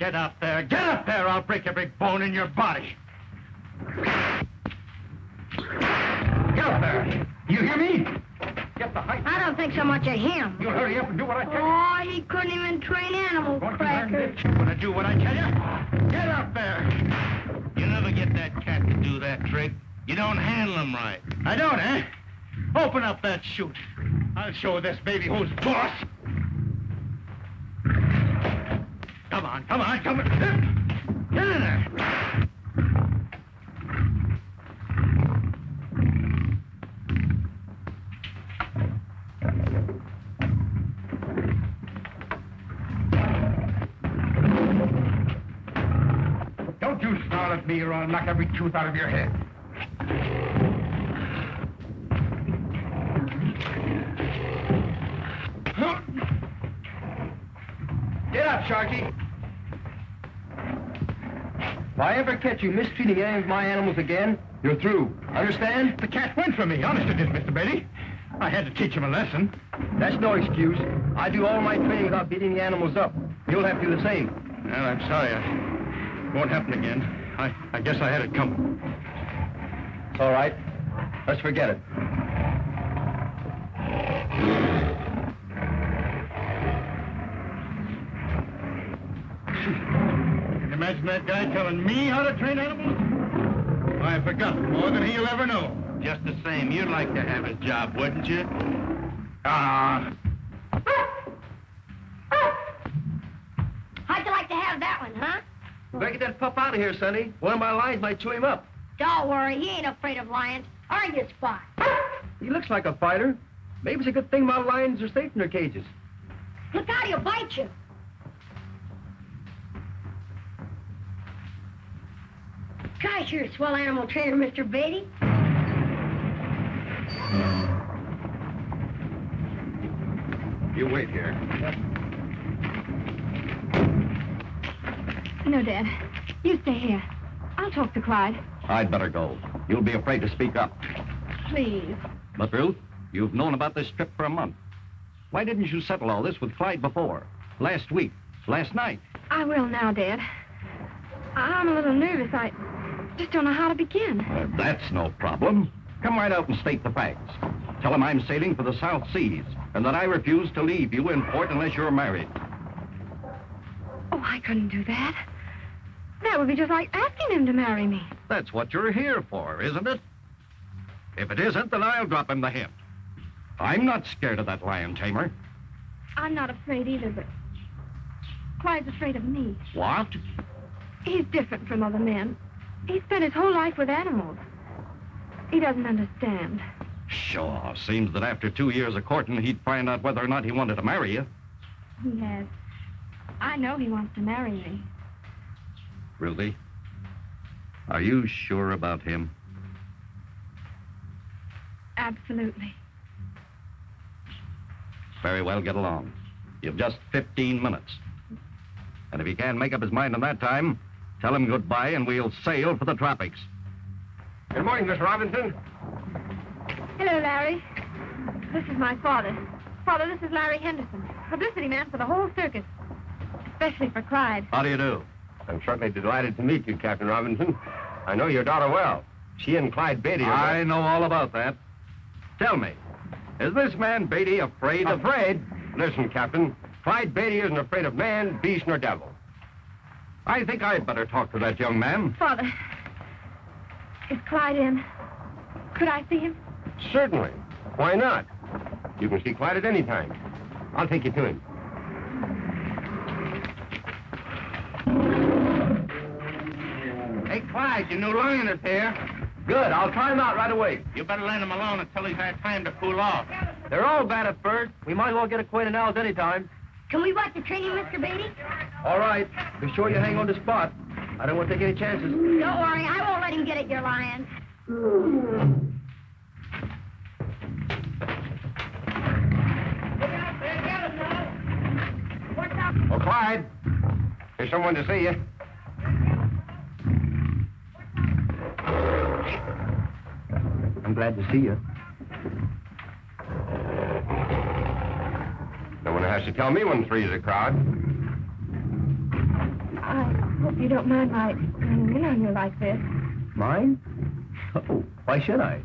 Get up there. Get up there. I'll break every bone in your body. Get up there. You hear me? Get the height. I don't think so much of him. You'll hurry up and do what I tell you. Oh, he couldn't even train animal crackers. You want to do what I tell you? Get up there. You never get that cat to do that trick. You don't handle him right. I don't, eh? Open up that chute. I'll show this baby who's boss. Come on, come on, come on. Get in there. Don't you snarl at me or I'll knock every tooth out of your head. Get up, Sharky. If I ever catch you mistreating any of my animals again, you're through. Understand? The cat went for me. Honest it did, Mr. Beatty. I had to teach him a lesson. That's no excuse. I do all my training without beating the animals up. You'll have to do the same. Well, I'm sorry. It won't happen again. I guess I had it coming. It's all right. Let's forget it. Can you imagine that guy telling me how to train animals? I forgot more than he'll ever know. Just the same, you'd like to have his job, wouldn't you? How'd you like to have that one, huh? Better get that pup out of here, Sonny. One of my lions might chew him up. Don't worry, he ain't afraid of lions. Earn your spot. He looks like a fighter. Maybe it's a good thing my lions are safe in their cages. Look out, he'll bite you. Gosh, you're a swell animal trainer, Mr. Beatty. You wait here. No, Dad. You stay here. I'll talk to Clyde. I'd better go. You'll be afraid to speak up. Please. But, Ruth, you've known about this trip for a month. Why didn't you settle all this with Clyde before? Last week? Last night? I will now, Dad. I'm a little nervous. I just don't know how to begin. That's no problem. Come right out and state the facts. Tell him I'm sailing for the South Seas and that I refuse to leave you in port unless you're married. Oh, I couldn't do that. That would be just like asking him to marry me. That's what you're here for, isn't it? If it isn't, then I'll drop him the hint. I'm not scared of that lion tamer. I'm not afraid either, but Clyde's afraid of me. What? He's different from other men. He spent his whole life with animals. He doesn't understand. Sure. Seems that after 2 years of courting, he'd find out whether or not he wanted to marry you. He has. I know he wants to marry me. Ruthie, are you sure about him? Absolutely. Very well, get along. You've just 15 minutes. And if he can't make up his mind in that time, tell him goodbye and we'll sail for the tropics. Good morning, Miss Robinson. Hello, Larry. This is my father. Father, this is Larry Henderson, publicity man for the whole circus. Especially for Clyde. How do you do? I'm certainly delighted to meet you, Captain Robinson. I know your daughter well. She and Clyde Beatty are... I know all about that. Tell me, is this man Beatty afraid of... Afraid? Listen, Captain. Clyde Beatty isn't afraid of man, beast, nor devil. I think I'd better talk to that young man. Father, is Clyde in? Could I see him? Certainly. Why not? You can see Clyde at any time. I'll take you to him. Hey, Clyde, your new lion is here. Good. I'll try him out right away. You better let him alone until he's had time to cool off. They're all bad at first. We might as well get acquainted now as any time. Can we watch the training, Mr. Beatty? All right. Be sure you hang on the spot. I don't want to take any chances. Don't worry, I won't let him get at your lions. Oh, Clyde. There's someone to see you. I'm glad to see you. No one has to tell me when three's a crowd. I hope you don't mind my running in on you like this. Mine? Oh, why should I?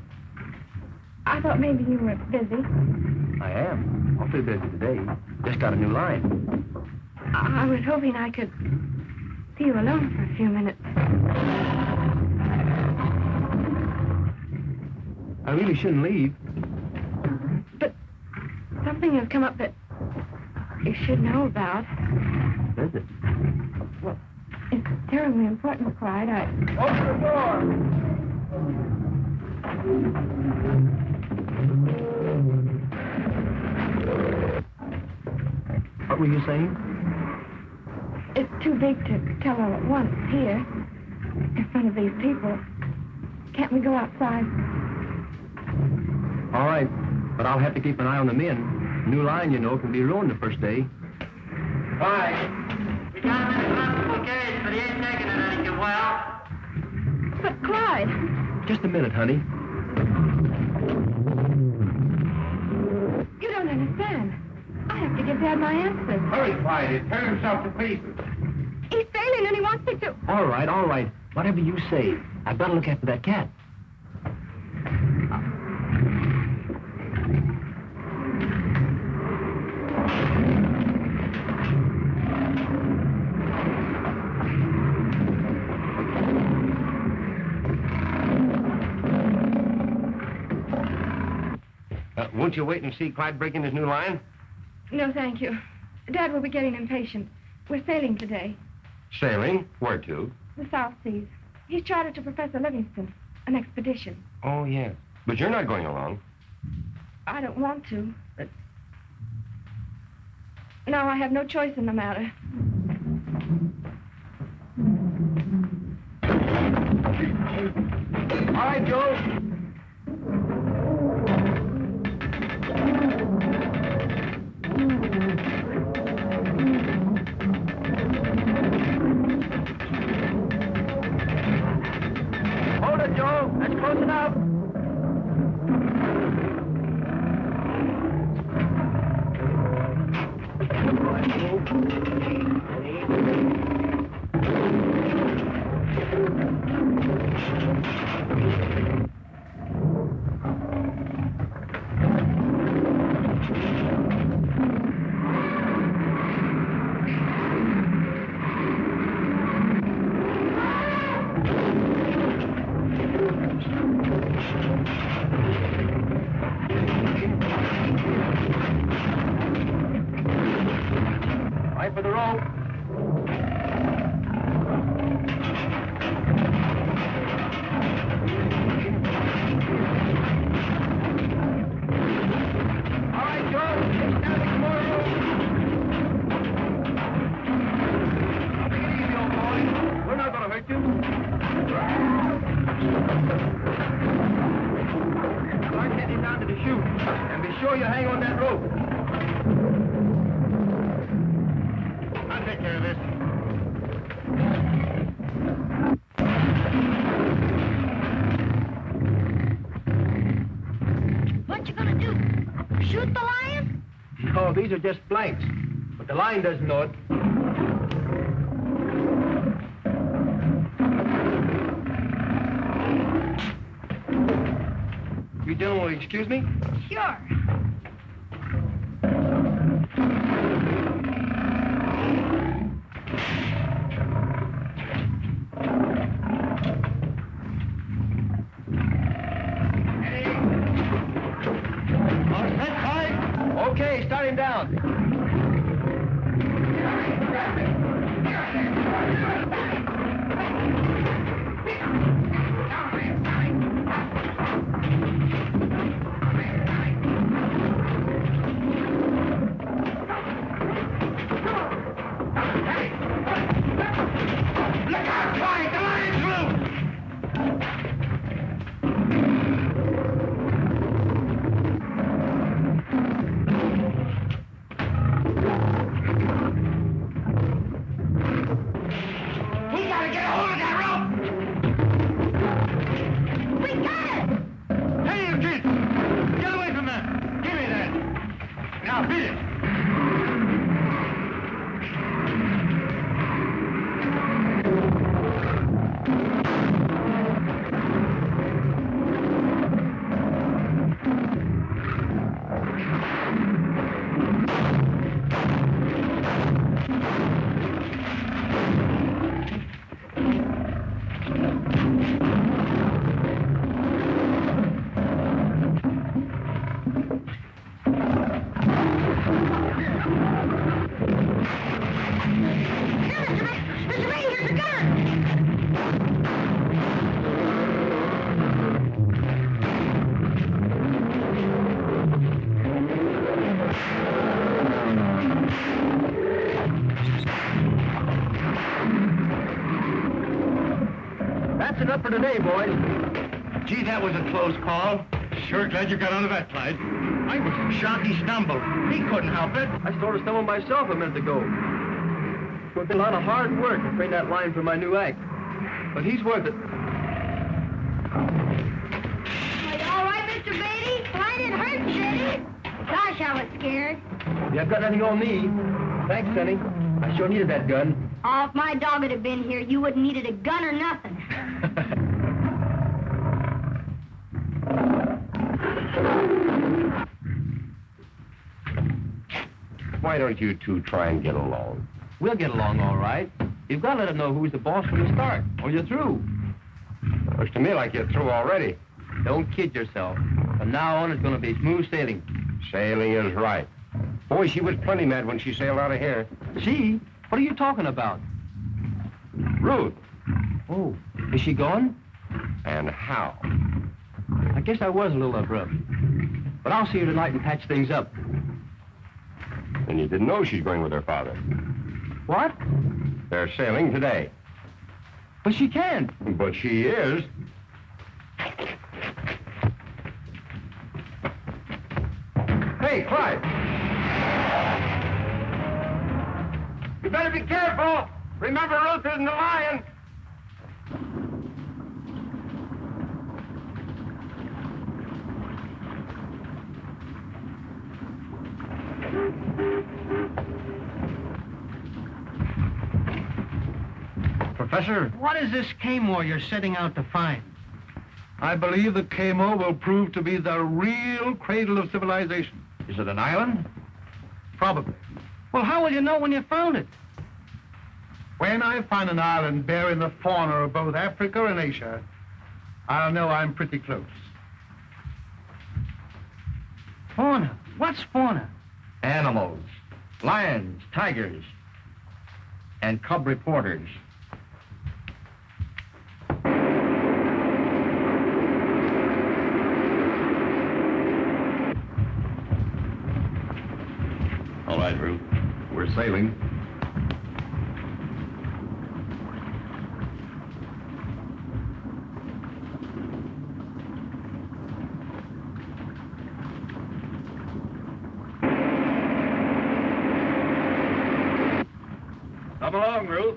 I thought maybe you were busy. I am. Awfully busy today. Just got a new line. I was hoping I could see you alone for a few minutes. I really shouldn't leave. But something has come up that you should know about. What is it? Well, it's terribly important, Clyde. Open the door! What were you saying? It's too big to tell all at once here, in front of these people. Can't we go outside? All right, but I'll have to keep an eye on the men. New line, you know, can be ruined the first day. Bye. We got this hospital case, but he ain't taking it any too well. But Clyde, Just a minute, honey. you don't understand. I have to give Dad my answers. Hurry, Clyde. He'll turn himself to pieces. He's failing and he wants me to. All right. Whatever you say. I've got to look after that cat. Won't you wait and see Clyde breaking his new line? No, thank you. Dad will be getting impatient. We're sailing today. Sailing? Where to? The South Seas. He's chartered to Professor Livingston. An expedition. Oh, yes. But you're not going along. I don't want to, but... Now I have no choice in the matter. All right, Joe. Hold it, Joe. That's close enough. Right for the rope. All right, Joe. Take down the more rope. Take it easy, old boy. We're not going to hurt you. Start getting down to the chute. And be sure you hang on that rope. I'll take care of this. What you gonna do? Shoot the lion? No, these are just blanks. But the line doesn't know it. You gentlemen will excuse me? Sure. Okay, start him down. for today, boys. Gee, that was a close call. Sure glad you got out of that, Clyde. I was shocked he stumbled. He couldn't help it. I sort of stumbled myself a minute ago. It's been a lot of hard work to train that line for my new act. But he's worth it. Are you all right, Mr. Beatty? Well, I didn't hurt you, did he? Gosh, I was scared. You have got nothing on me. Thanks, Sonny. I sure needed that gun. Oh, if my dog had been here, you wouldn't needed a gun or nothing. Why don't you two try and get along? We'll get along all right. You've got to let him know who's the boss from the start, or you're through. Looks to me like you're through already. Don't kid yourself. From now on, it's going to be smooth sailing. Sailing is right. Boy, she was plenty mad when she sailed out of here. She? What are you talking about? Ruth. Oh, is she gone? And how? I guess I was a little abrupt. But I'll see her tonight and patch things up. And you didn't know she's going with her father. What? They're sailing today. But she can't. But she is. Hey, Clyde. You better be careful. Remember, Ruth isn't a lion. Professor, what is this K-More you're setting out to find? I believe the K-More will prove to be the real cradle of civilization. Is it an island? Probably. Well, how will you know when you found it? When I find an island bearing the fauna of both Africa and Asia, I'll know I'm pretty close. Fauna? What's fauna? Animals, lions, tigers, and cub reporters. All right, Ruth. We're sailing. Come along, Ruth.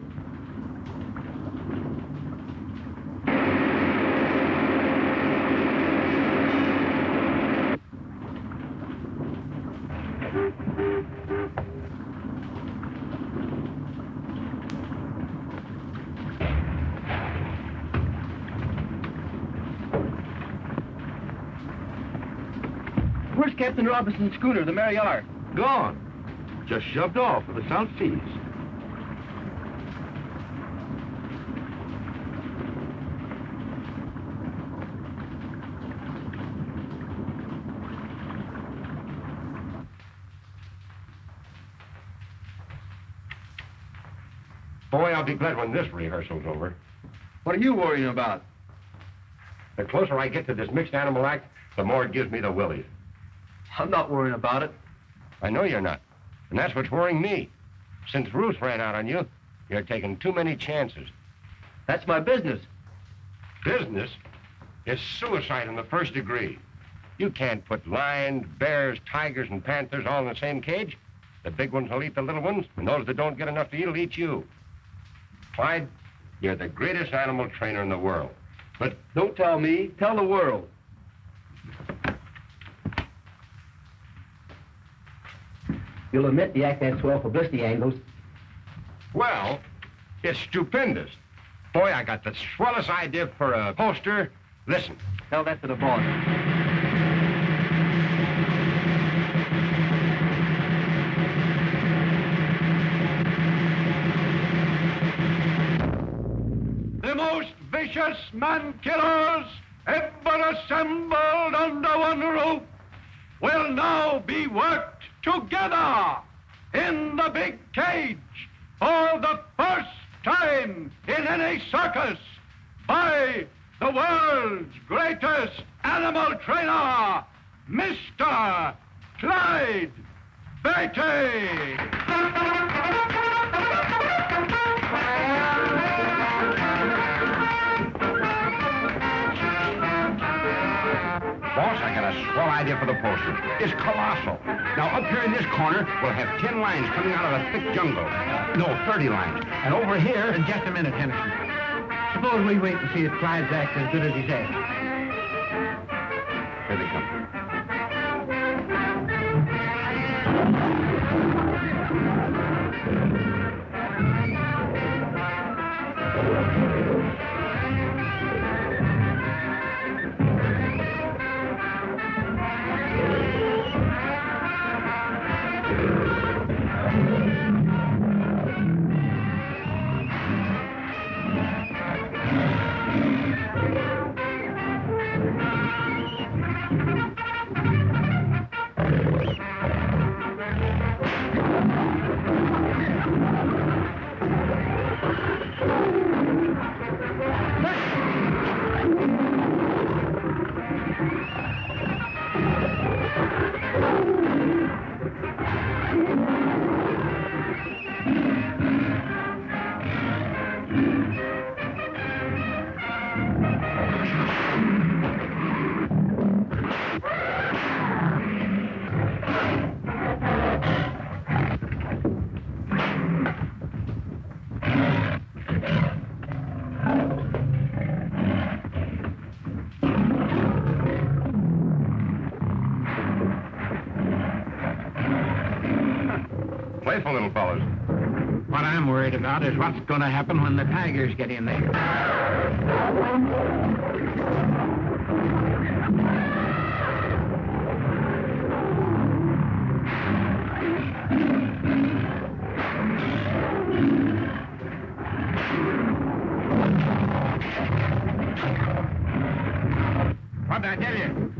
Where's Captain Robinson's schooner, the Mary R? Gone. Just shoved off for the South Seas. Boy, I'll be glad when this rehearsal's over. What are you worrying about? The closer I get to this mixed animal act, the more it gives me the willies. I'm not worrying about it. I know you're not. And that's what's worrying me. Since Ruth ran out on you, you're taking too many chances. That's my business. Business is suicide in the first degree. You can't put lions, bears, tigers, and panthers all in the same cage. The big ones will eat the little ones, and those that don't get enough to eat will eat you. Clyde, you're the greatest animal trainer in the world. But Don't tell me. Tell the world. You'll admit the act has swell publicity angles. well, it's stupendous. Boy, I got the swellest idea for a poster. Listen. Tell that to the boss. The most vicious man-killers ever assembled under one roof will now be worked together in the big cage for the first time in any circus by the world's greatest animal trainer, Mr. Clyde Beatty. swell idea for the poster. It's colossal. Now, up here in this corner, we'll have 10 lines coming out of a thick jungle. No, 30 lines. And over here... Just a minute, Henderson. Suppose we wait and see if Clyde's act as good as he says. Here they come. Playful little fellows. What I'm worried about is what's going to happen when the tigers get in there. What'd I tell you?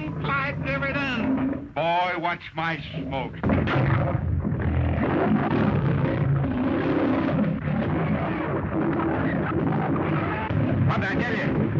thing Clyde's ever done. Boy, watch my smoke. What'd I tell you?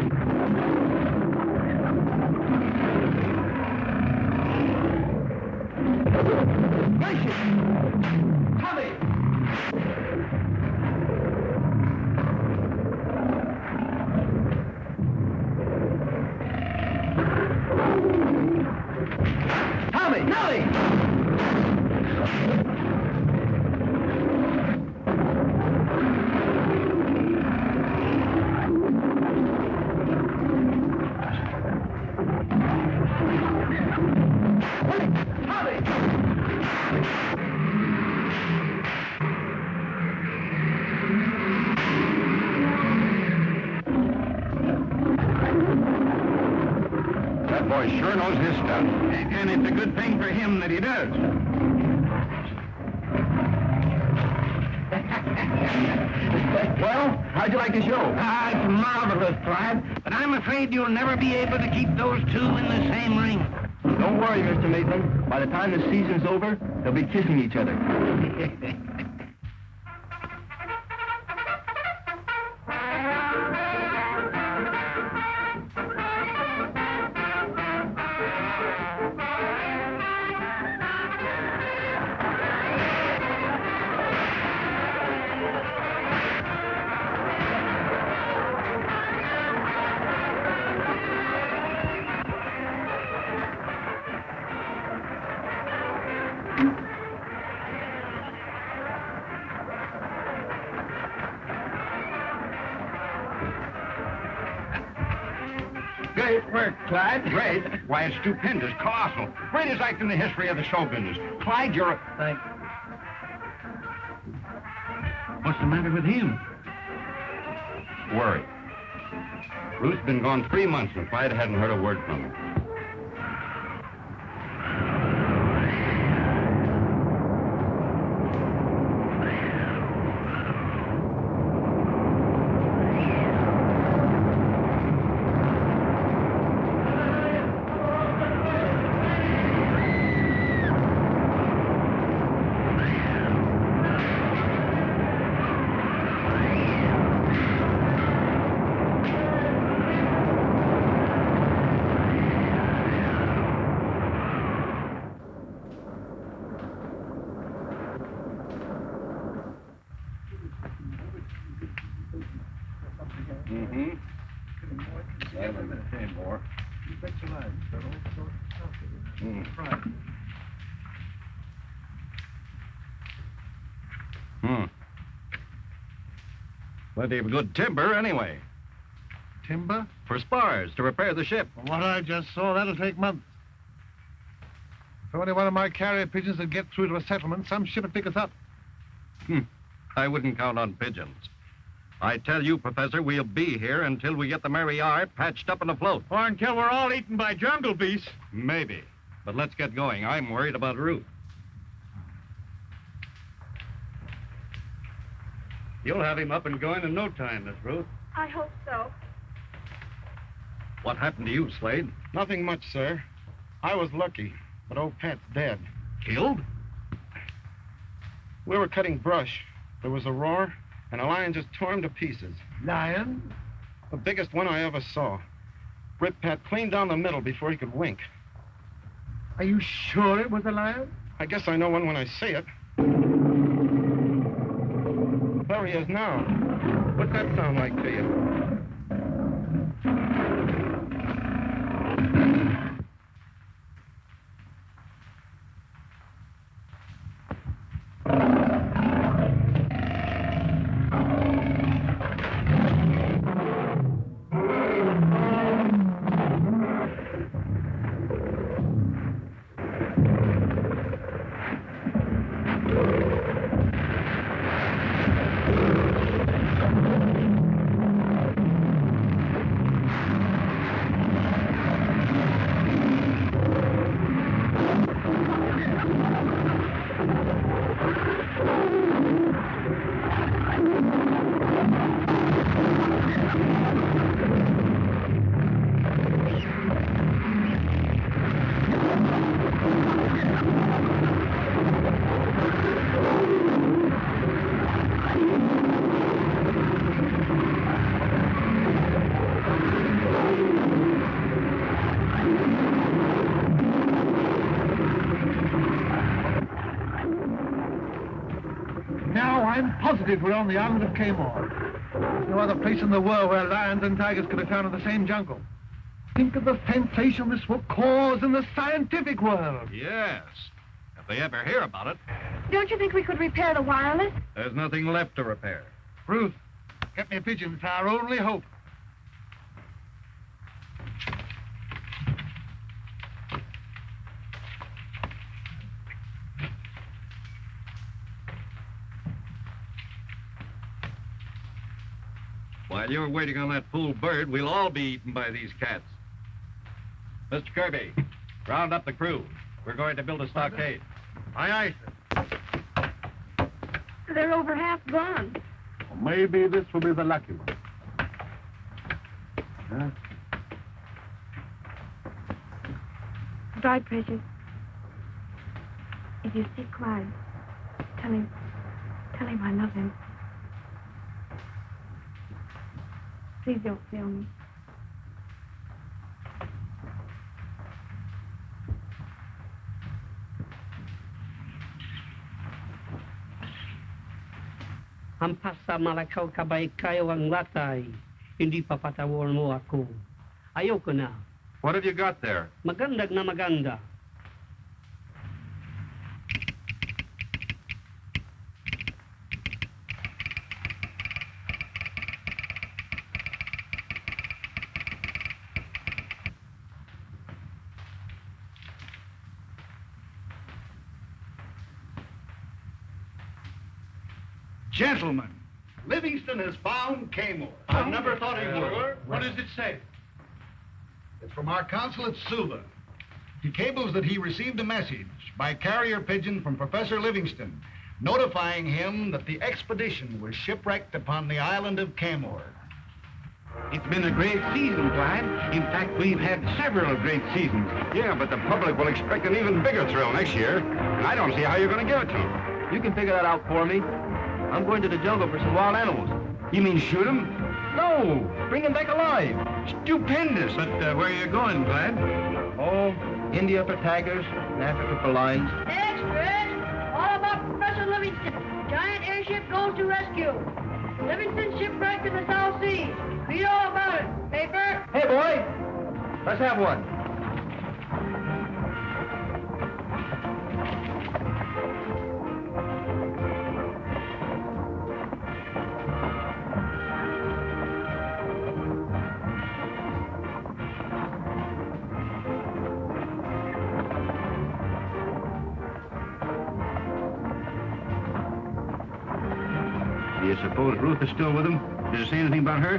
That boy sure knows his stuff. And it's a good thing for him that he does. Well, how'd you like the show? It's marvelous, Clyde. But I'm afraid you'll never be able to keep those two in the same ring. Don't worry, Mr. Maitland. By the time the season's over, they'll be kissing each other. Great work, Clyde. Great? Why, it's stupendous, colossal. Greatest act in the history of the show business. Clyde, you're a... Thanks. What's the matter with him? Worried. Ruth's been gone 3 months and Clyde hadn't heard a word from her. Plenty of good timber, anyway. Timber? For spars to repair the ship. From what I just saw, that'll take months. If only one of my carrier pigeons would get through to a settlement, some ship would pick us up. I wouldn't count on pigeons. I tell you, Professor, we'll be here until we get the Mary R. patched up and afloat. Or until we're all eaten by jungle beasts. Maybe. But let's get going. I'm worried about Ruth. You'll have him up and going in no time, Miss Ruth. I hope so. What happened to you, Slade? Nothing much, sir. I was lucky, but old Pat's dead. Killed? We were cutting brush. There was a roar, and a lion just tore him to pieces. Lion? The biggest one I ever saw. Ripped Pat clean down the middle before he could wink. Are you sure it was a lion? I guess I know one when I see it. There he is now. What's that sound like to you? Now I'm positive we're on the island of Kamor. There's no other place in the world where lions and tigers could be found in the same jungle. Think of the sensation this will cause in the scientific world. Yes. If they ever hear about it, Don't you think we could repair the wireless? there's nothing left to repair. Ruth, get me a pigeon. It's our only hope. While you're waiting on that fool bird, we'll all be eaten by these cats. Mr. Kirby, round up the crew. We're going to build a stockade. Aye, aye, sir. They're over half gone. Maybe this will be the lucky one. Huh? Dry, Precious. If you see Clyde, tell him I love him. Please don't fail me. Hampasa malakaw kabay kayo ang latay. Hindi pa patawar mo ako. Ayoko na. What have you got there? Magandag na maganda. Gentlemen, Livingston has found Kamor. I never thought he would. What does it say? It's from our consul at Suva. He cables that he received a message by carrier pigeon from Professor Livingston, notifying him that the expedition was shipwrecked upon the island of Kamor. It's been a great season, Clyde. In fact, we've had several great seasons. Yeah, but the public will expect an even bigger thrill next year, and I don't see how you're going to give it to them. You can figure that out for me. I'm going to the jungle for some wild animals. You mean shoot them? No, bring them back alive. Stupendous. But where are you going, Clyde? Oh, India for tigers, and Africa for lions. Express! All about Professor Livingston. Giant airship goes to rescue. Livingston shipwrecked in the South Seas. Read all about it. Paper? Hey, boy, let's have one. Do you suppose Ruth is still with him? Did you say anything about her?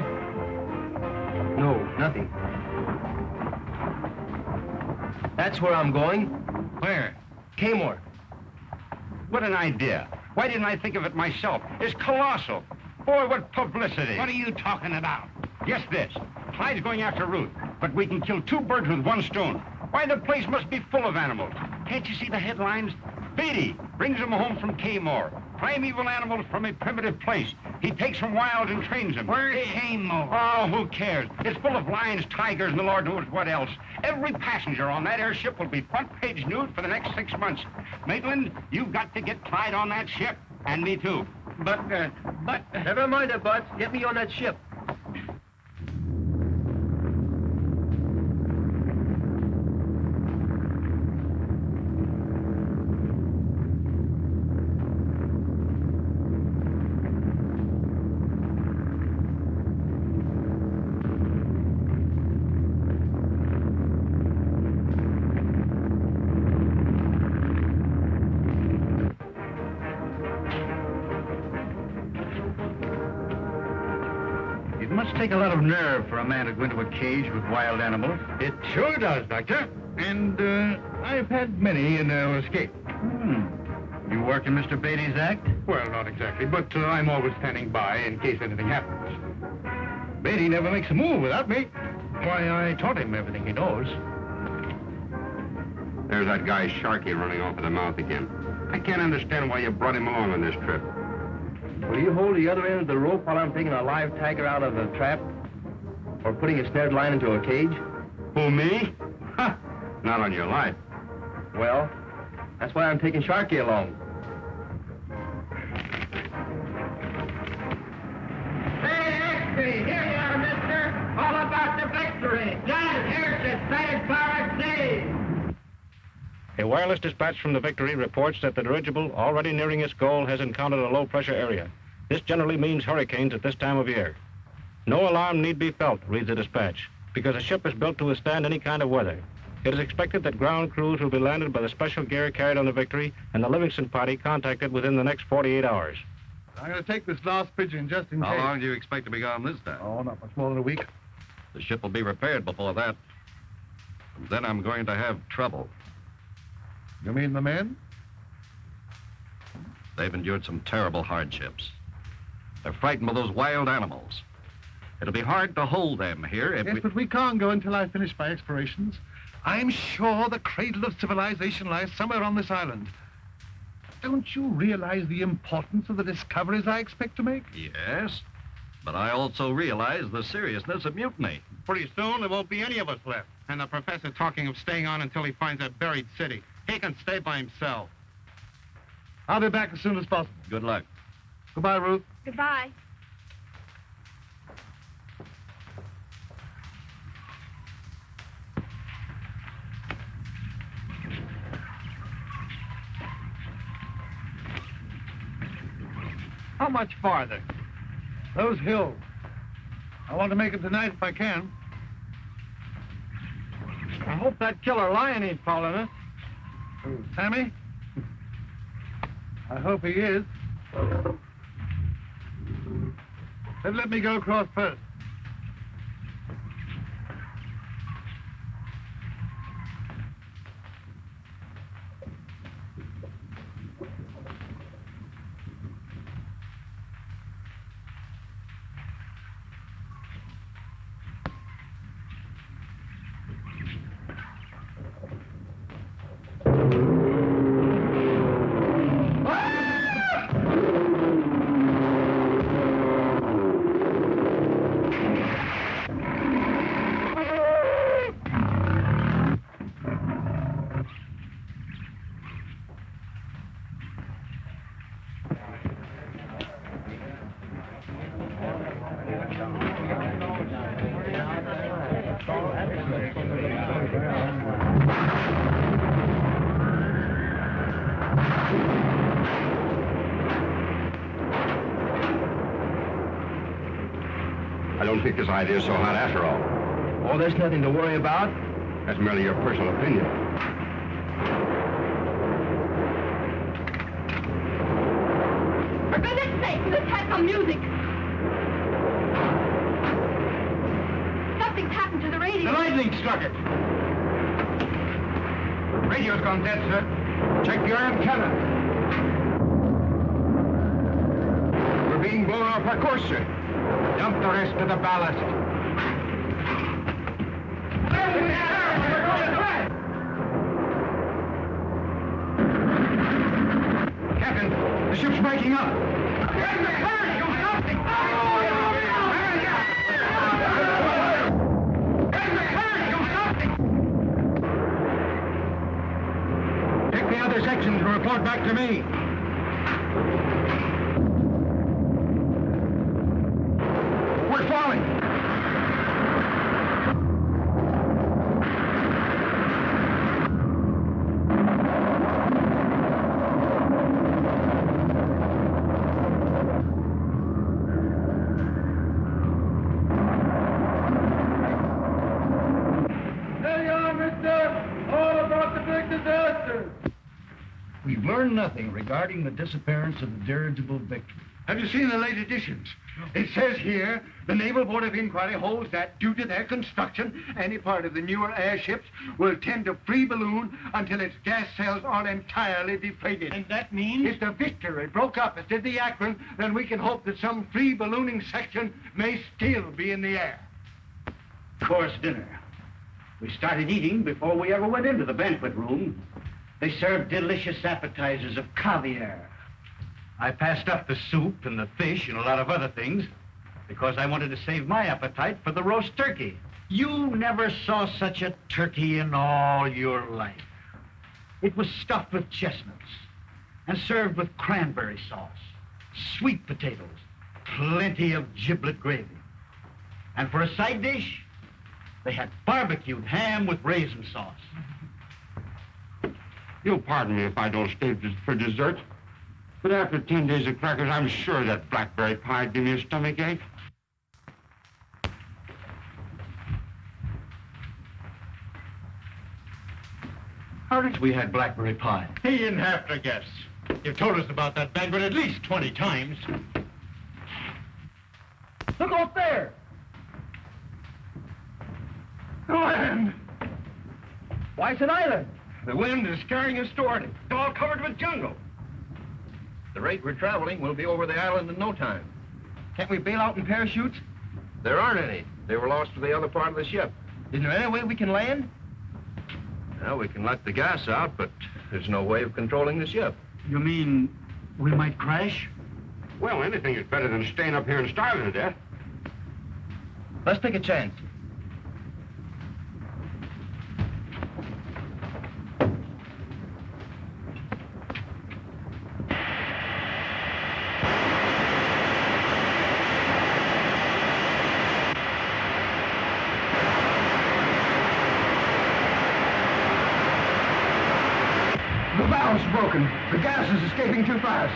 No, nothing. That's where I'm going. Where? Kamor. What an idea. Why didn't I think of it myself? It's colossal. Boy, what publicity. What are you talking about? Guess this. Clyde's going after Ruth, but we can kill two birds with one stone. Why, the place must be full of animals. Can't you see the headlines? Beatty brings them home from Kamor. Primeval animals from a primitive place. He takes them wild and trains them. Where's Kamor? Oh, who cares? It's full of lions, tigers, and the Lord knows what else. Every passenger on that airship will be front-page news for the next 6 months. Maitland, you've got to get Clyde on that ship. And me, too. But... Never mind it, Butts. Get me on that ship. It must take a lot of nerve for a man to go into a cage with wild animals. It sure does, Doctor. And, I've had many in escape. You work in Mr. Beatty's act? Well, not exactly, but I'm always standing by in case anything happens. Beatty never makes a move without me. Why, I taught him everything he knows. There's that guy Sharkey running off at the mouth again. I can't understand why you brought him along on this trip. Will you hold the other end of the rope while I'm taking a live tiger out of a trap? Or putting a snared line into a cage? Who, me? Ha! Not on your life. Well, that's why I'm taking Sharkey along. victory. Giant airship sighted fiancée. A wireless dispatch from the Victory reports that the dirigible, already nearing its goal, has encountered a low-pressure area. This generally means hurricanes at this time of year. No alarm need be felt, reads the dispatch, because the ship is built to withstand any kind of weather. It is expected that ground crews will be landed by the special gear carried on the Victory and the Livingston party contacted within the next 48 hours. I'm going to take this last pigeon just in case. How long do you expect to be gone this time? Oh, not much more than a week. The ship will be repaired before that. And then I'm going to have trouble. You mean the men? They've endured some terrible hardships. They're frightened by those wild animals. It'll be hard to hold them here if Yes, but we can't go until I finish my explorations. I'm sure the cradle of civilization lies somewhere on this island. Don't you realize the importance of the discoveries I expect to make? Yes, but I also realize the seriousness of mutiny. Pretty soon, there won't be any of us left. And the professor talking of staying on until he finds that buried city. He can stay by himself. I'll be back as soon as possible. Good luck. Goodbye, Ruth. Goodbye. How much farther? Those hills. I want to make it tonight if I can. I hope that killer lion ain't following us. Who, Sammy? I hope he is. Then let me go across first. I don't think this idea is so hot after all. Oh, there's nothing to worry about. That's merely your personal opinion. For goodness sake, let's have some music. Something's happened to the radio. The lightning struck it. Radio's gone dead, sir. Check your antenna. We're being blown off our course, sir. Dump the rest of the ballast. Captain, the ship's breaking up. Get the current! Do something! Get the current! Do something! Take the other sections and report back to me. We're falling. There you are, mister. All about the big disaster. We've learned nothing regarding the disappearance of the dirigible Victory. Have you seen the late editions? It says here, the Naval Board of Inquiry holds that due to their construction, any part of the newer airships will tend to free balloon until its gas cells are entirely deflated. And that means? If the Victory broke up as did the Akron, then we can hope that some free ballooning section may still be in the air. Course dinner. We started eating before we ever went into the banquet room. They served delicious appetizers of caviar. I passed up the soup and the fish and a lot of other things because I wanted to save my appetite for the roast turkey. You never saw such a turkey in all your life. It was stuffed with chestnuts and served with cranberry sauce, sweet potatoes, plenty of giblet gravy. And for a side dish, They had barbecued ham with raisin sauce. You'll pardon me if I don't stay for dessert, but after 10 days of crackers, I'm sure that blackberry pie would give me a stomach ache. How we had blackberry pie? He didn't have to guess. You've told us about that banquet at least 20 times. Look up there! The land! Why, it's an island. The wind is carrying us toward it. It's all covered with jungle. The rate we're traveling, we'll be over the island in no time. Can't we bail out in parachutes? There aren't any. They were lost to the other part of the ship. Isn't there any way we can land? Well, we can let the gas out, but there's no way of controlling the ship. You mean we might crash? Well, anything is better than staying up here and starving to death. Let's take a chance. The valve's broken. The gas is escaping too fast.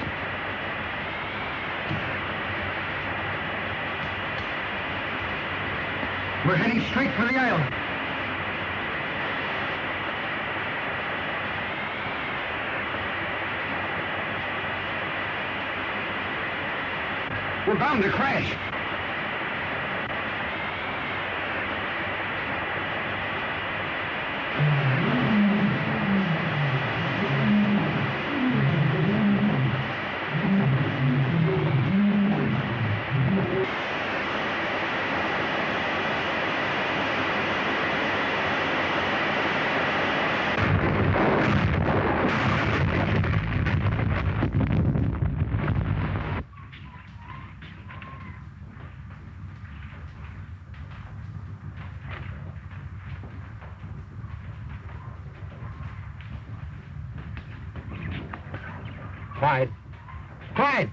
We're heading straight for the island. We're bound to crash. Clyde. Clyde!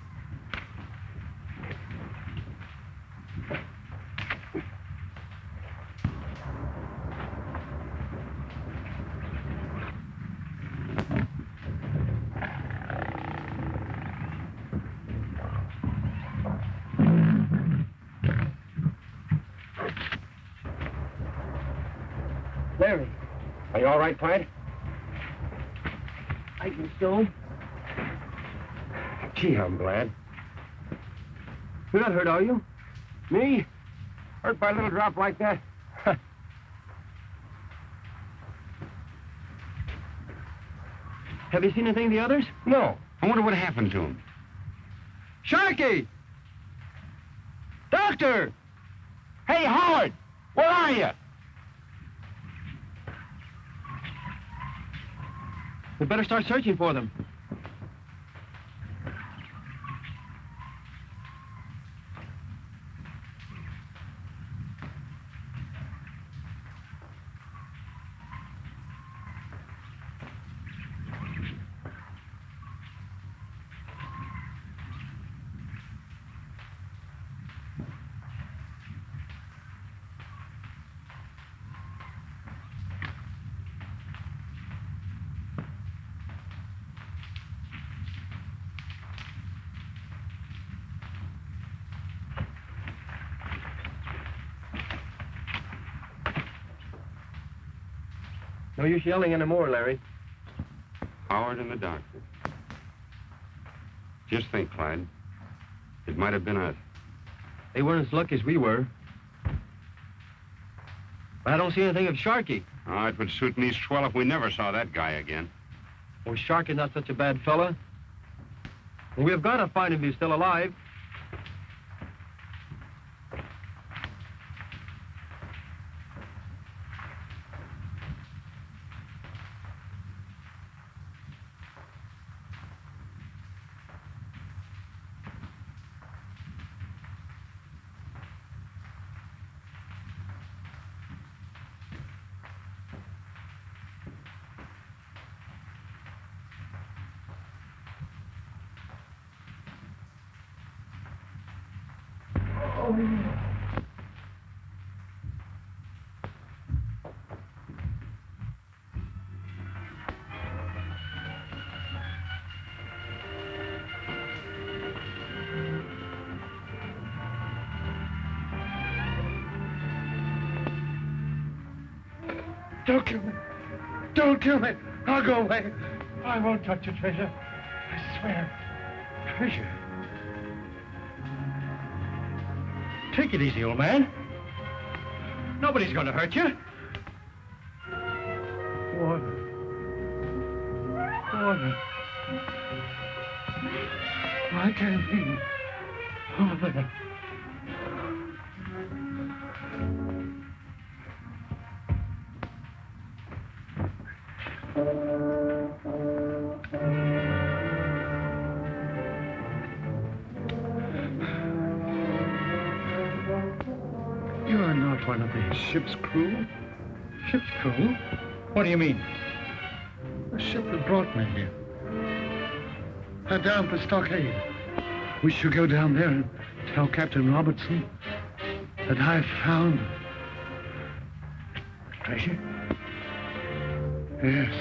Larry, Are you all right, Clyde? I guess so. Gee, I'm glad. You're not hurt, are you? Me? Hurt by a little drop like that? Have you seen anything of the others? No. I wonder what happened to him. Sharky! Doctor! Hey, Howard! Where are you? We better start searching for them. No use yelling anymore, Larry. Howard and the doctor. Just think, Clyde. It might have been us. They weren't as lucky as we were. But I don't see anything of Sharky. Oh, it would suit me swell if we never saw that guy again. Well, Sharky's not such a bad fella. And we've got to find him if he's still alive. Don't kill me. Don't kill me. I'll go away. I won't touch your treasure. I swear. Treasure? Take it easy, old man. Nobody's going to hurt you. Water. Water. I can't be over there. You're not one of the ship's crew? Ship's crew? What do you mean? The ship that brought me here. They're down the stockade. We should go down there and tell Captain Robinson that I've found Treasure? Yes.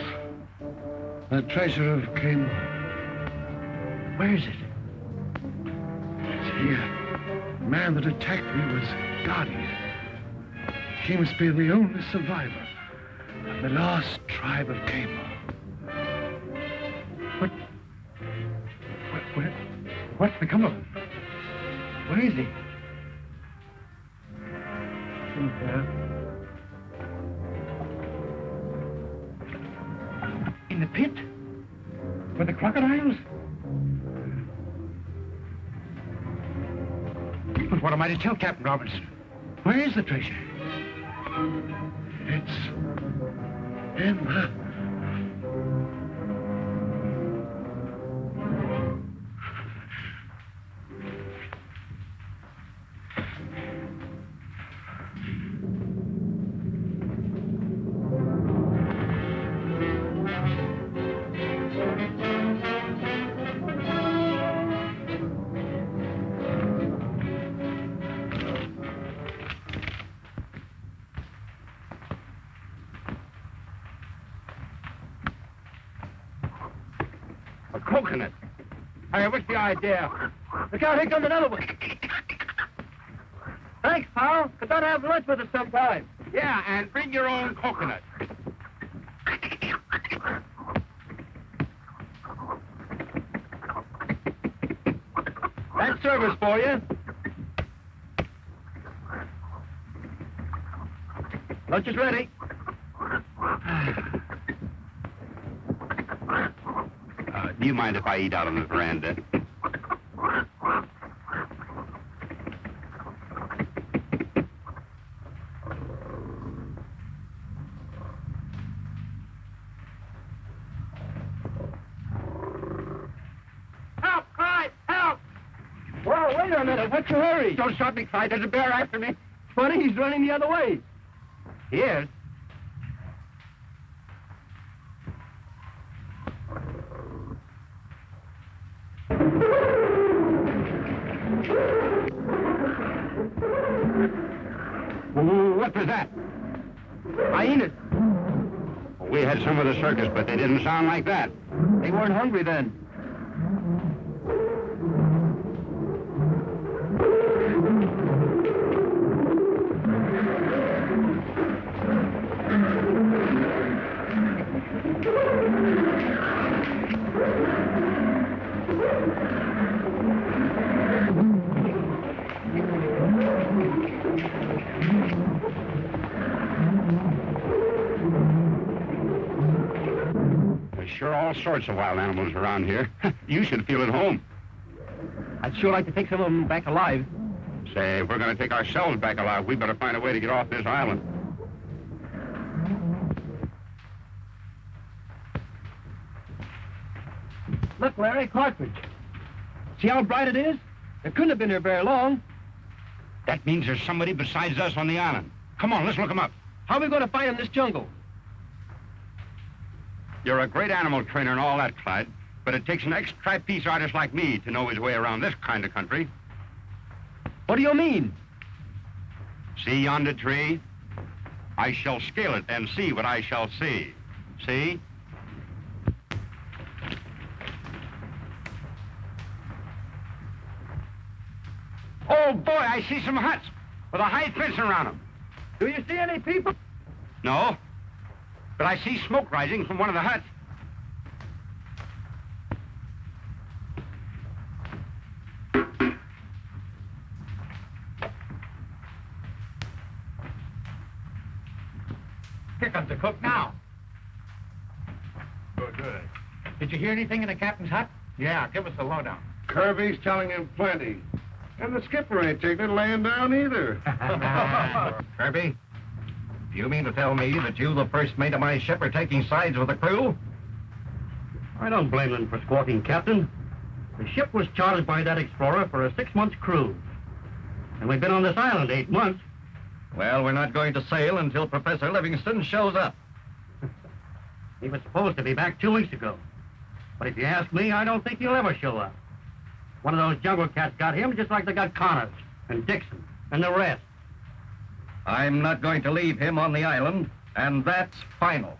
The treasure of Cayman. Where is it? It's here. The man that attacked me was Guardian. He must be the only survivor of the last tribe of Cayman. What's become of him? Where is he? In there. In the pit? With the crocodiles? But what am I to tell Captain Robinson? Where is the treasure? It's in the... Coconut. Hey, what's the idea? Look out, here comes another one. Thanks, pal. Come down and have lunch with us sometime. Yeah, and bring your own coconut. That's service for you. Lunch is ready. Do you mind if I eat out on the veranda? Help, Clyde, help! Whoa, wait a minute. What's your hurry? Don't stop me, Clyde. There's a bear after me. Funny, he's running the other way. He is. What was that? Hyenas. We had some of the circus, but they didn't sound like that. They weren't hungry then. There's sure all sorts of wild animals around here. You should feel at home. I'd sure like to take some of them back alive. Say, if we're going to take ourselves back alive, we better find a way to get off this island. Look, Larry, cartridge. See how bright it is? It couldn't have been here very long. That means there's somebody besides us on the island. Come on, let's look him up. How are we going to find him in this jungle? You're a great animal trainer and all that, Clyde, but it takes an ex-trapeze artist like me to know his way around this kind of country. What do you mean? See yonder tree? I shall scale it and see what I shall see. See? Oh, boy, I see some huts with a high fence around them. Do you see any people? No, but I see smoke rising from one of the huts. Here comes the cook now. Good. Did you hear anything in the captain's hut? Yeah, give us the lowdown. Kirby's telling him plenty. And the skipper ain't taking it laying down either. Kirby, do you mean to tell me that you, the first mate of my ship, are taking sides with the crew? I don't blame them for squawking, Captain. The ship was chartered by that explorer for a 6-month cruise. And we've been on this island 8 months. Well, we're not going to sail until Professor Livingston shows up. He was supposed to be back 2 weeks ago. But if you ask me, I don't think he'll ever show up. One of those jungle cats got him just like they got Connors and Dixon and the rest. I'm not going to leave him on the island, and that's final.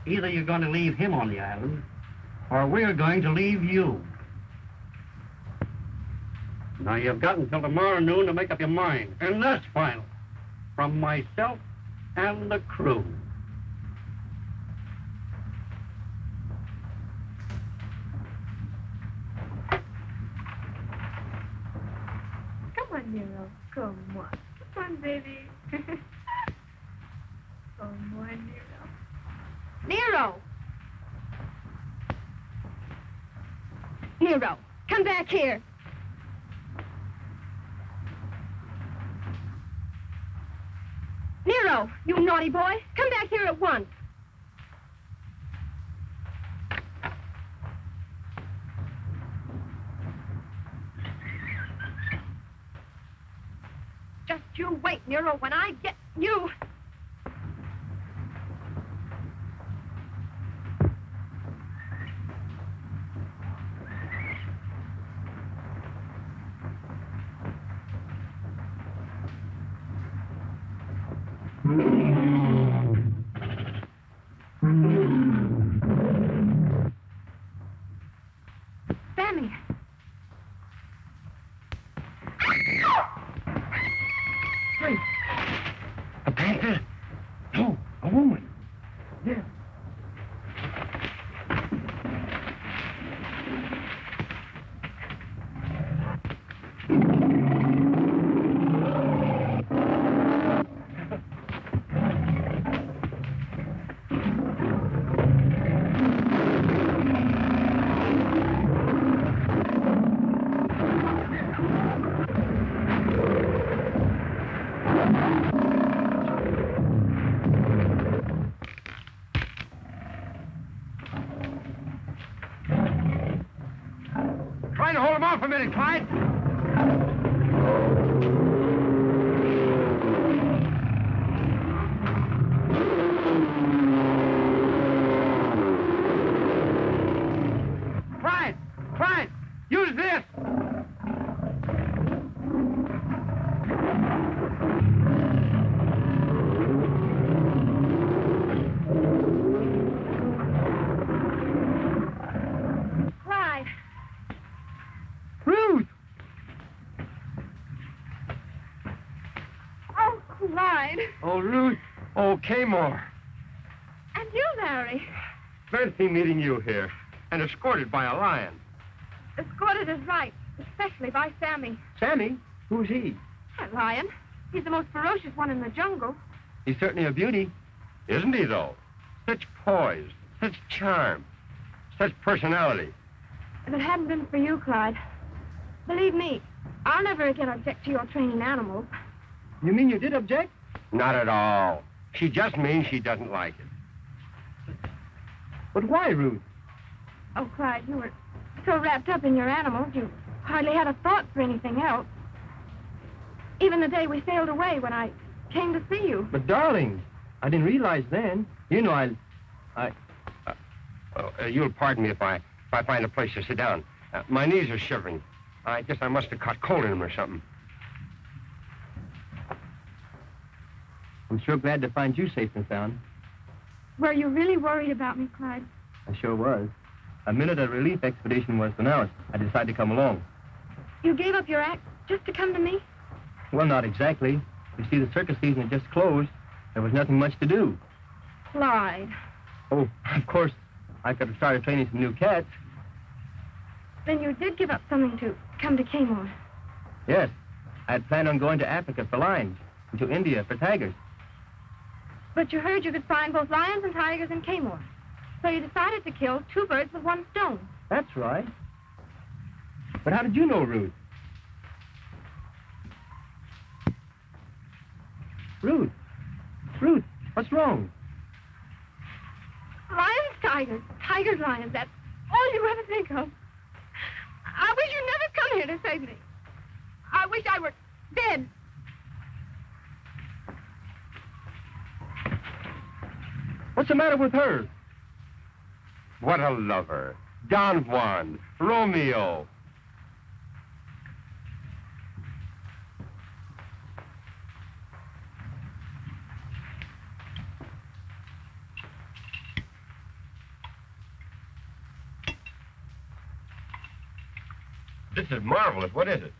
Either you're going to leave him on the island, or we're going to leave you. Now, you've got until tomorrow noon to make up your mind, and that's final. From myself and the crew. Come on, Nero. Come on. Come on, baby. Come on, Nero. Nero! Nero, come back here. Nero, you naughty boy, come back here at once. Just you wait, Nero, when I get you. Sammy. Hey, a panther? No, a woman. Yeah. Try to hold him off a minute, Clyde. Clyde, use this. Clyde. Ruth! Oh, Clyde. Oh, Ruth. Oh, Kamor. And you, Larry. Fancy meeting you here, and escorted by a lion. Escorted is right, especially by Sammy. Sammy? Who's he? That lion. He's the most ferocious one in the jungle. He's certainly a beauty. Isn't he, though? Such poise, such charm, such personality. If it hadn't been for you, Clyde, believe me, I'll never again object to your training animals. You mean you did object? Not at all. She just means she doesn't like it. But why, Ruth? Oh, Clyde, you were so wrapped up in your animals, you hardly had a thought for anything else. Even the day we sailed away when I came to see you. But, darling, I didn't realize then. You know, You'll pardon me if I find a place to sit down. My knees are shivering. I guess I must have caught cold in them or something. I'm sure glad to find you safe and sound. Were you really worried about me, Clyde? I sure was. The minute a relief expedition was announced, I decided to come along. You gave up your act just to come to me? Well, not exactly. You see, the circus season had just closed. There was nothing much to do. Clyde. Oh, of course, I could have started training some new cats. Then you did give up something to come to Kmart. Yes, I had planned on going to Africa for lions and to India for tigers. But you heard you could find both lions and tigers in Kmart. So you decided to kill two birds with one stone. That's right. But how did you know, Ruth? Ruth, what's wrong? Lions, tigers. Tigers, lions. That's all you ever think of. I wish you'd never come here to save me. I wish I were dead. What's the matter with her? What a lover. Don Juan, Romeo. This is marvelous. What is it?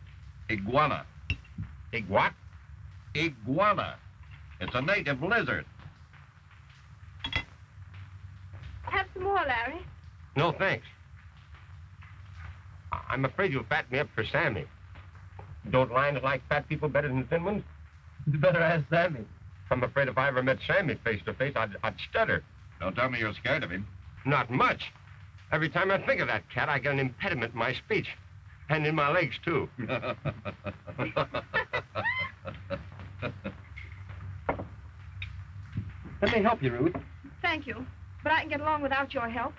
Iguana. What? Iguana. It's a native lizard. Have some more, Larry. No, thanks. I'm afraid you'll fatten me up for Sammy. Don't lions like fat people better than thin ones? You better ask Sammy. I'm afraid if I ever met Sammy face to face, I'd stutter. Don't tell me you're scared of him. Not much. Every time I think of that cat, I get an impediment in my speech. And in my legs, too. Let me help you, Ruth. Thank you. But I can get along without your help.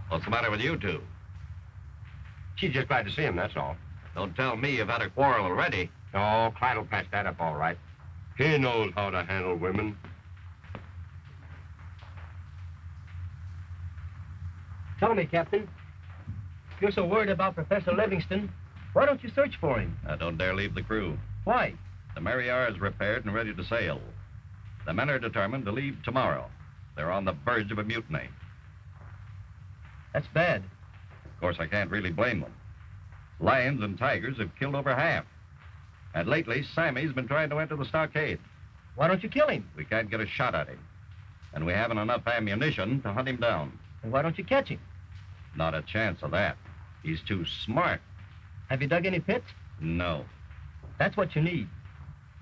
What's the matter with you two? She's just glad to see him, that's all. Don't tell me you've had a quarrel already. Oh, Clyde will patch that up all right. He knows how to handle women. Tell me, Captain, if you're so worried about Professor Livingston, why don't you search for him? I don't dare leave the crew. Why? The Mariar is repaired and ready to sail. The men are determined to leave tomorrow. They're on the verge of a mutiny. That's bad. Of course, I can't really blame them. Lions and tigers have killed over half. And lately, Sammy's been trying to enter the stockade. Why don't you kill him? We can't get a shot at him. And we haven't enough ammunition to hunt him down. And why don't you catch him? Not a chance of that. He's too smart. Have you dug any pits? No. That's what you need.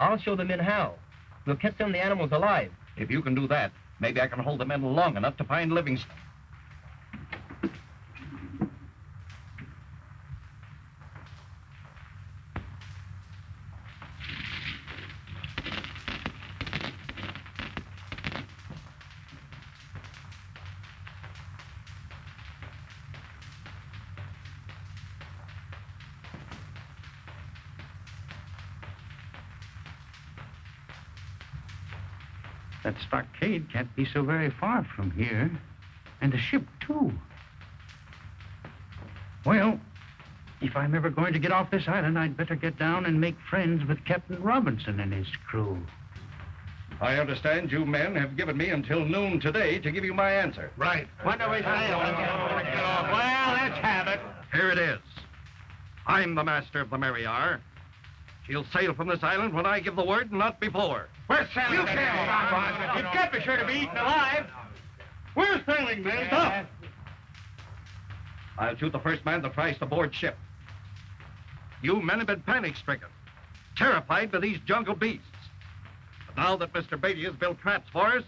I'll show the men how. We'll catch some of the animals alive. If you can do that, maybe I can hold the men long enough to find Livingston. That stockade can't be so very far from here. And the ship, too. Well, if I'm ever going to get off this island, I'd better get down and make friends with Captain Robinson and his crew. I understand you men have given me until noon today to give you my answer. Right. When do we sail? Well, let's have it. Here it is. I'm the master of the Mariar. She'll sail from this island when I give the word, not before. We're sailing. You can't. You can't be sure to be eaten alive. We're sailing, men. Stop. I'll shoot the first man that tries to board ship. You men have been panic-stricken, terrified by these jungle beasts. But now that Mr. Beatty has built traps for us,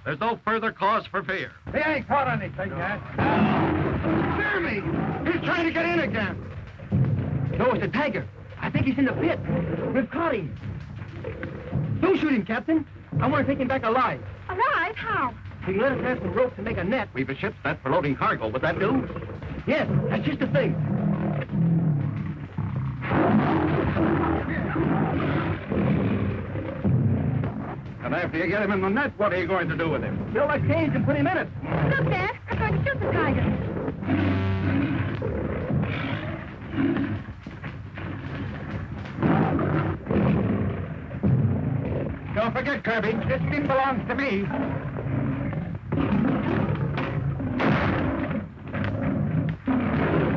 there's no further cause for fear. He ain't caught anything yet. Sammy! He's trying to get in again. No, it's a tiger. I think he's in the pit. We've caught him. Don't shoot him, Captain. I want to take him back alive. Alive? How? We can let us have some ropes and make a net. We've a ship's net for loading cargo. Would that do? Yes, that's just the thing. And after you get him in the net, what are you going to do with him? Fill that cage and put him in it. Look, Dad. I'm going to shoot the tiger. Don't forget, Kirby, this thing belongs to me.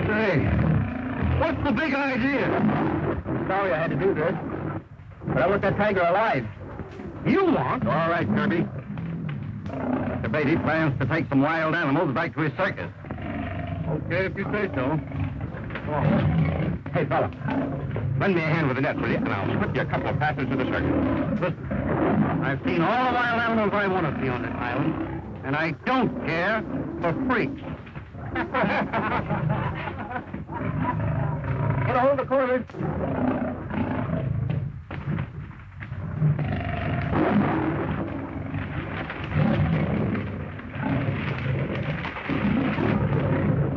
Say, what's the big idea? sorry I had to do this, but I want that tiger alive. You want? All right, Kirby. Mr. Beatty plans to take some wild animals back to his circus. Okay, if you say so. Hey, fella, lend me a hand with the net, will you? And I'll slip you a couple of passes to the circus. Listen, I've seen all the wild animals I want to see on this island, and I don't care for freaks. Get a hold of the quarters.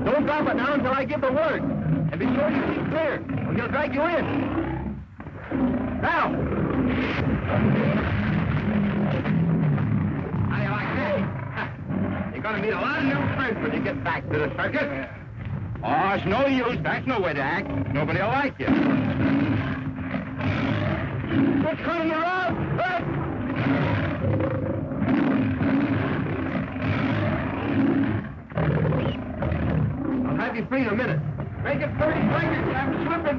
Don't drop it now until I give the word. And be sure you keep clear, or he'll drag you in. Now! How do you like that? You're going to meet a lot of new friends when you get back to the circus. Oh, it's no use. That's no way to act. Nobody will like you. What's coming around? I'll have you free in a minute. Make it 30 seconds. I'm slipping.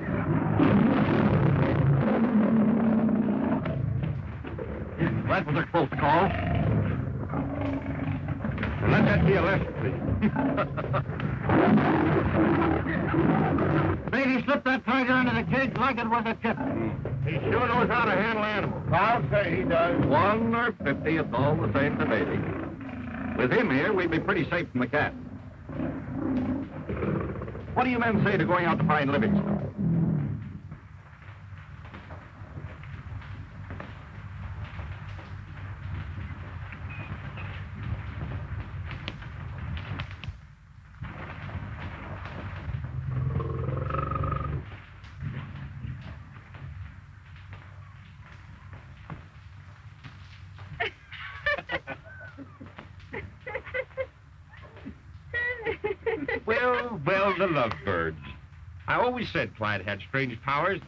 That was a close call. Well, let that be a lesson, please. Beatty slipped that tiger into the cage like it was a tip. He sure knows how to handle animals. I'll say he does. 1 or 50, it's all the same to Beatty. With him here, we'd be pretty safe from the cat. What do you men say to going out to find Livingston? Well, the lovebirds. I always said Clyde had strange powers.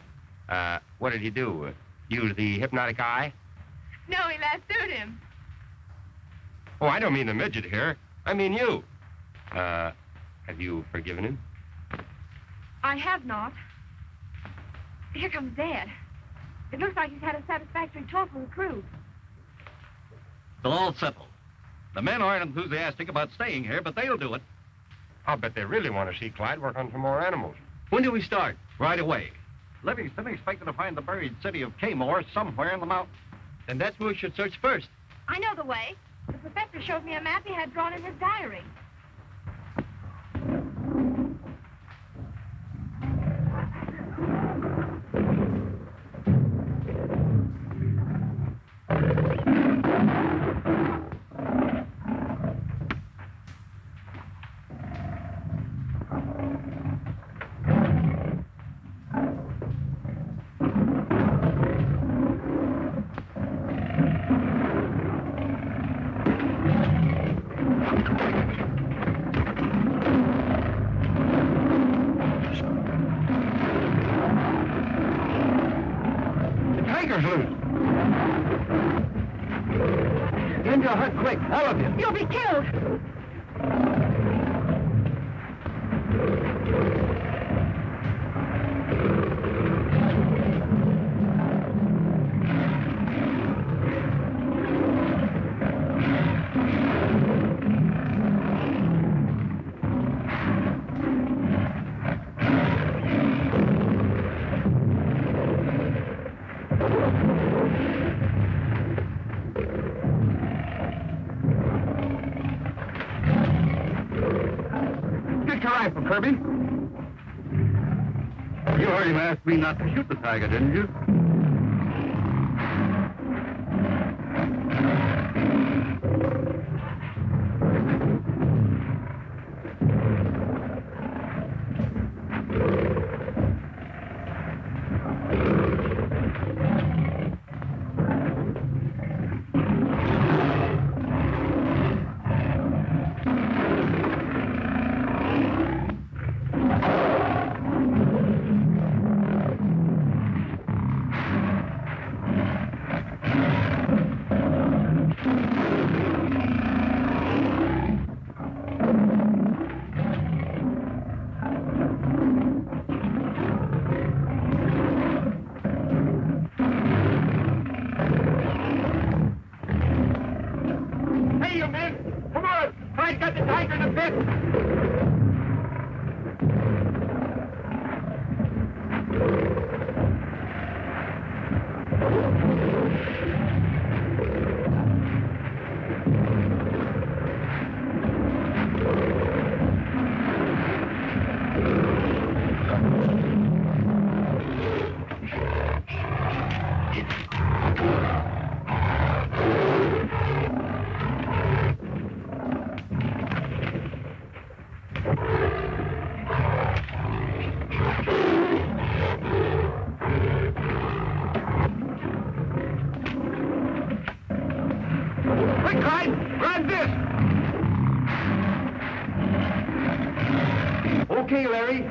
What did he do? Use the hypnotic eye? No, he lassoed him. Oh, I don't mean the midget here. I mean you. Have you forgiven him? I have not. Here comes Dad. It looks like he's had a satisfactory talk with the crew. It's all settled. The men aren't enthusiastic about staying here, but they'll do it. I'll bet they really want to see Clyde work on some more animals. When do we start? Right away. Livingston expected to find the buried city of Kamor somewhere in the mountains. Then that's where we should search first. I know the way. The professor showed me a map he had drawn in his diary. Get into a hut quick, all of you. You'll be killed. Kirby? You heard him ask me not to shoot the tiger, didn't you? Okay, Larry.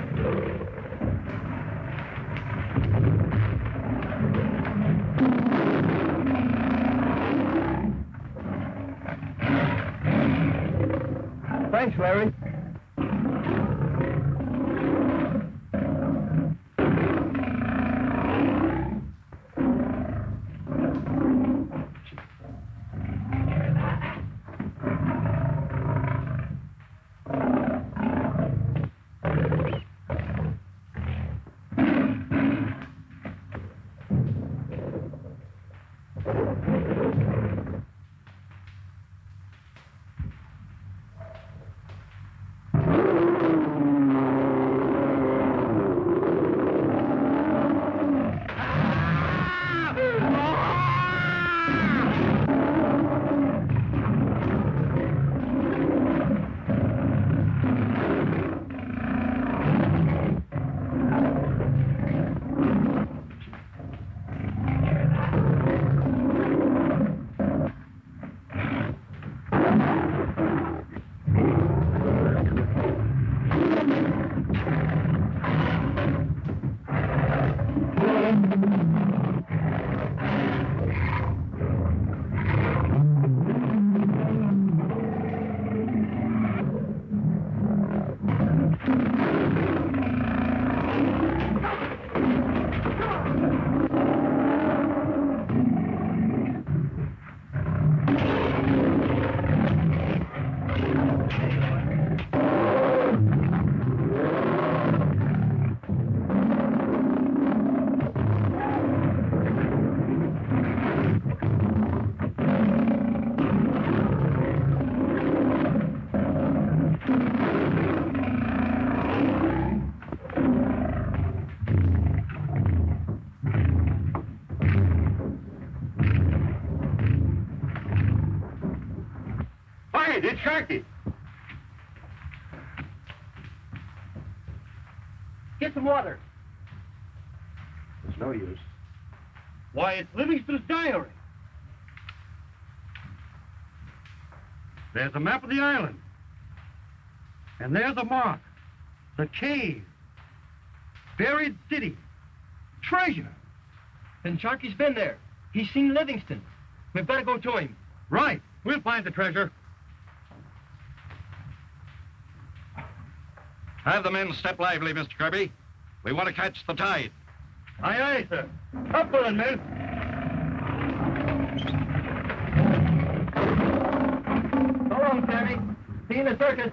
Thanks, Larry. It's Sharky. Get some water. It's no use. Why, it's Livingston's diary. There's a map of the island. And there's a mark. The cave. Buried city. Treasure. And Sharky's been there. He's seen Livingston. We've got to go to him. Right. We'll find the treasure. Have the men step lively, Mr. Kirby. We want to catch the tide. Aye, aye, sir. Up with it, men. So long, Sammy. See you in the circus.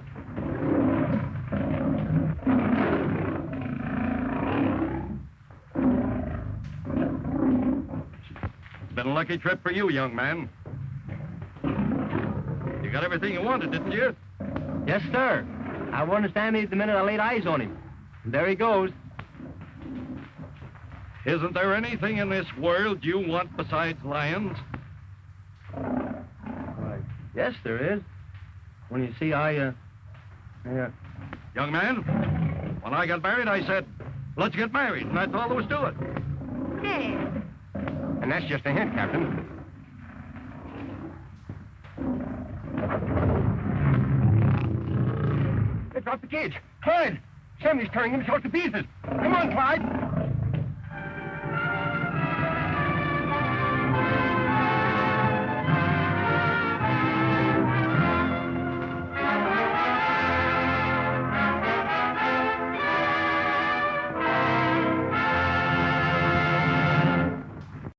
It's been a lucky trip for you, young man. You got everything you wanted, didn't you? Yes, sir. I warned Sammy the minute I laid eyes on him. And there he goes. Isn't there anything in this world you want besides lions? Yes, there is. When you see, Young man, when I got married, I said, let's get married, and that's all there was to it. Dad. And that's just a hint, Captain. They dropped the cage. Clyde! Sammy's tearing himself to pieces. Come on, Clyde.